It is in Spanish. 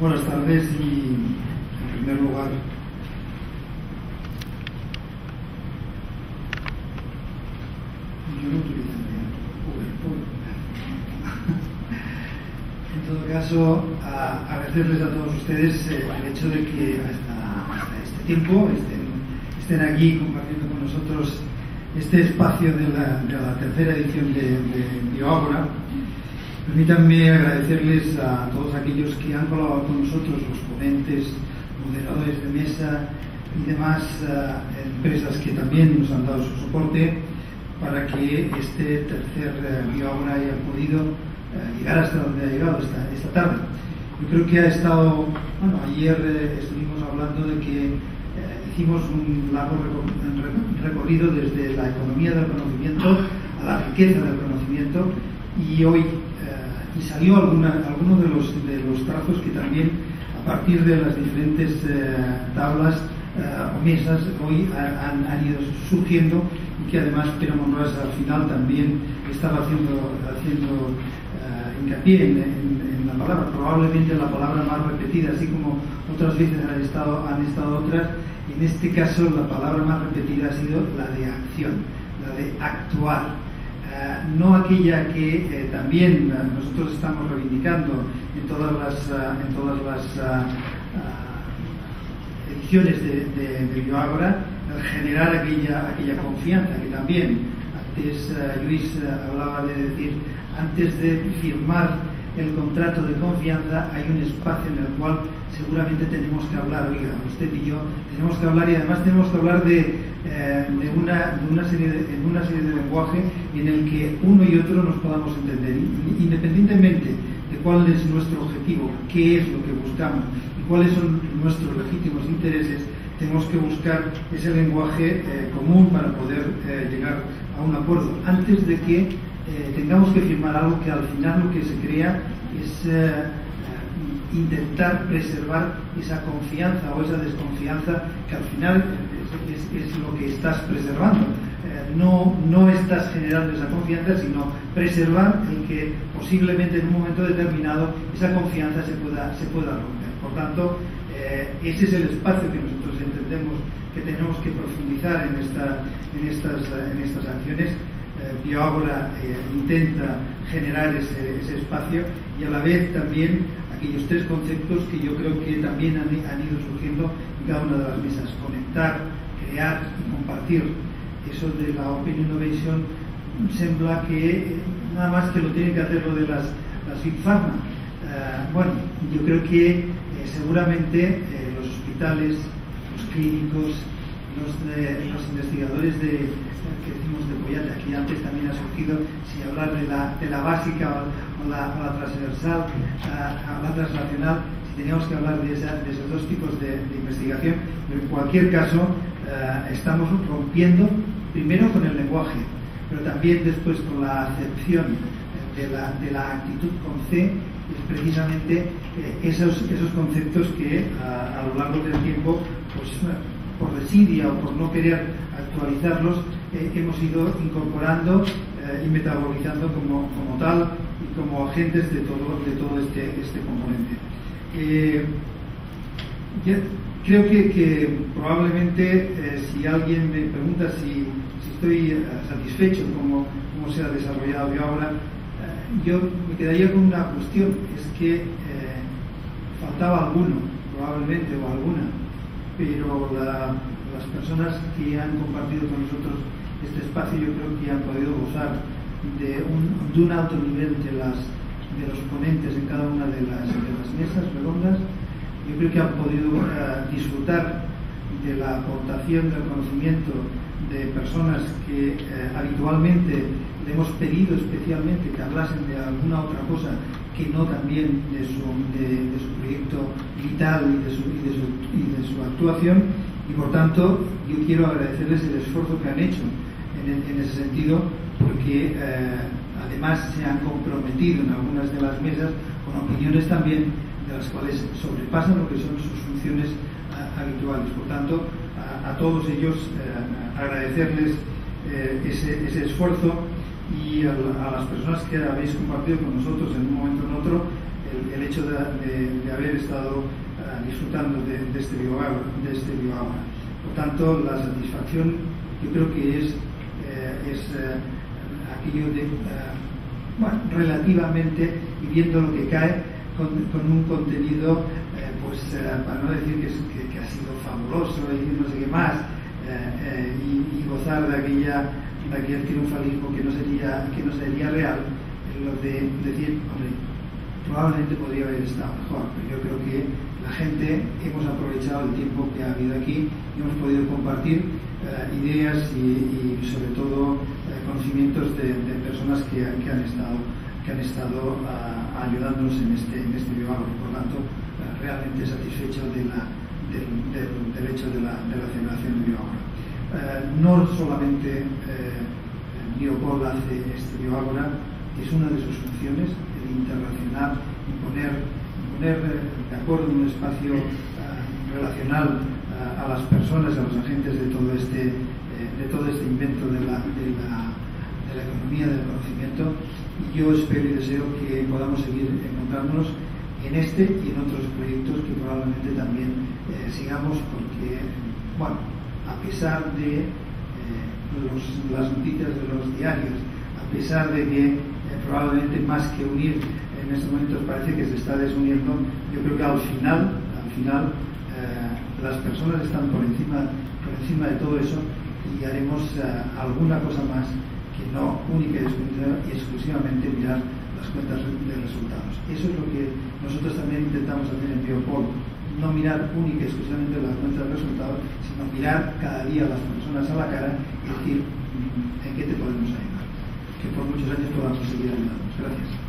Buenas tardes y, en primer lugar, yo no utilizaría PowerPoint. En todo caso, agradecerles a todos ustedes el hecho de que hasta este tiempo estén aquí compartiendo con nosotros este espacio de la tercera edición de BioAgora. Permítanme agradecerles a todos aquellos que han colaborado con nosotros, los ponentes, moderadores de mesa y demás empresas que también nos han dado su soporte para que este tercer BioAgora haya podido llegar hasta donde ha llegado esta tarde. Yo creo que ha estado, bueno, ayer estuvimos hablando de que hicimos un largo recorrido desde la economía del conocimiento a la riqueza del conocimiento y hoy y salió alguno de los trazos que también a partir de las diferentes tablas o mesas hoy han ido surgiendo y que además Pere Monràs al final también estaba haciendo hincapié en la palabra, probablemente la palabra más repetida, así como otras veces han estado otras. En este caso la palabra más repetida ha sido la de acción, la de actuar. No aquella que también nosotros estamos reivindicando en todas las ediciones de BioAgora, generar aquella confianza que también antes Luis hablaba de decir, antes de firmar el contrato de confianza hay un espacio en el cual seguramente tenemos que hablar, oiga, usted y yo tenemos que hablar, y además tenemos que hablar en una serie de lenguaje en el que uno y otro nos podamos entender, independientemente de cuál es nuestro objetivo, qué es lo que buscamos y cuáles son nuestros legítimos intereses. Tenemos que buscar ese lenguaje común para poder llegar a un acuerdo antes de que tengamos que firmar algo que al final lo que se crea es intentar preservar esa confianza o esa desconfianza que al final es lo que estás preservando. No estás generando esa confianza, sino preservar el que posiblemente en un momento determinado esa confianza se pueda romper. Por tanto, ese es el espacio que nosotros entendemos que tenemos que profundizar en estas acciones. BioAgora intenta generar ese espacio y a la vez también aquellos tres conceptos que yo creo que también han ido surgiendo en cada una de las mesas: conectar, crear y compartir. Eso de la Open Innovation sembla que nada más que lo tienen que hacer lo de las Big Pharma. Bueno, yo creo que seguramente los hospitales, los clínicos, los investigadores que decimos de Pollata, que antes también ha surgido, si hablar de la básica o la transversal, la translacional, si teníamos que hablar de esos dos tipos de investigación, pero en cualquier caso estamos rompiendo primero con el lenguaje, pero también después con la acepción de la actitud con C, es precisamente esos conceptos que a lo largo del tiempo, pues por desidia o por no querer actualizarlos, hemos ido incorporando y metabolizando como tal y como agentes de todo este componente. Creo que probablemente si alguien me pregunta si estoy satisfecho como se ha desarrollado BioAgora, yo me quedaría con una cuestión, es que faltaba alguno, probablemente, o alguna, pero las personas que han compartido con nosotros este espacio, yo creo que han podido gozar de un alto nivel de los ponentes en cada una de las mesas redondas. Yo creo que han podido disfrutar de la aportación del conocimiento de personas que habitualmente le hemos pedido especialmente que hablasen de alguna otra cosa que no también de su proyecto vital y de su actuación, y por tanto yo quiero agradecerles el esfuerzo que han hecho en ese sentido, porque además se han comprometido en algunas de las mesas con opiniones también de las cuales sobrepasan lo que son sus funciones habituales. Por tanto, a todos ellos agradecerles ese esfuerzo, y a las personas que habéis compartido con nosotros en un momento o en otro el hecho hecho de haber estado disfrutando de este bioagua. Por tanto, la satisfacción yo creo que es aquello de, relativamente, y viendo lo que cae, con un contenido, para no decir que ha sido fabuloso y no sé qué más, y gozar de aquel triunfalismo que no sería real, lo de decir, hombre, probablemente podría haber estado mejor, pero yo creo que la gente hemos aprovechado el tiempo que ha habido aquí y hemos podido compartir ideas y sobre todo conocimientos de personas que han estado ayudándonos en este bioagua. Por lo tanto, realmente satisfecho del hecho de la celebración de bioagua. No solamente Biopol hace este bioagua, es una de sus funciones, el internacional, y poner de acuerdo en un espacio relacional a las personas, a los agentes de todo este invento de la economía del conocimiento. Y yo espero y deseo que podamos seguir encontrándonos en este y en otros proyectos que probablemente también sigamos, porque, a pesar de las noticias de los diarios, a pesar de que probablemente más que unir en estos momentos parece que se está desuniendo, yo creo que al final las personas están por encima de todo eso, y haremos alguna cosa más que no única y exclusivamente mirar las cuentas de resultados. Eso es lo que nosotros también intentamos hacer en Biopol, no mirar única y exclusivamente las cuentas de resultados, sino mirar cada día a las personas a la cara y decir en qué te podemos ayudar, que por muchos años podamos seguir ayudándonos. Gracias.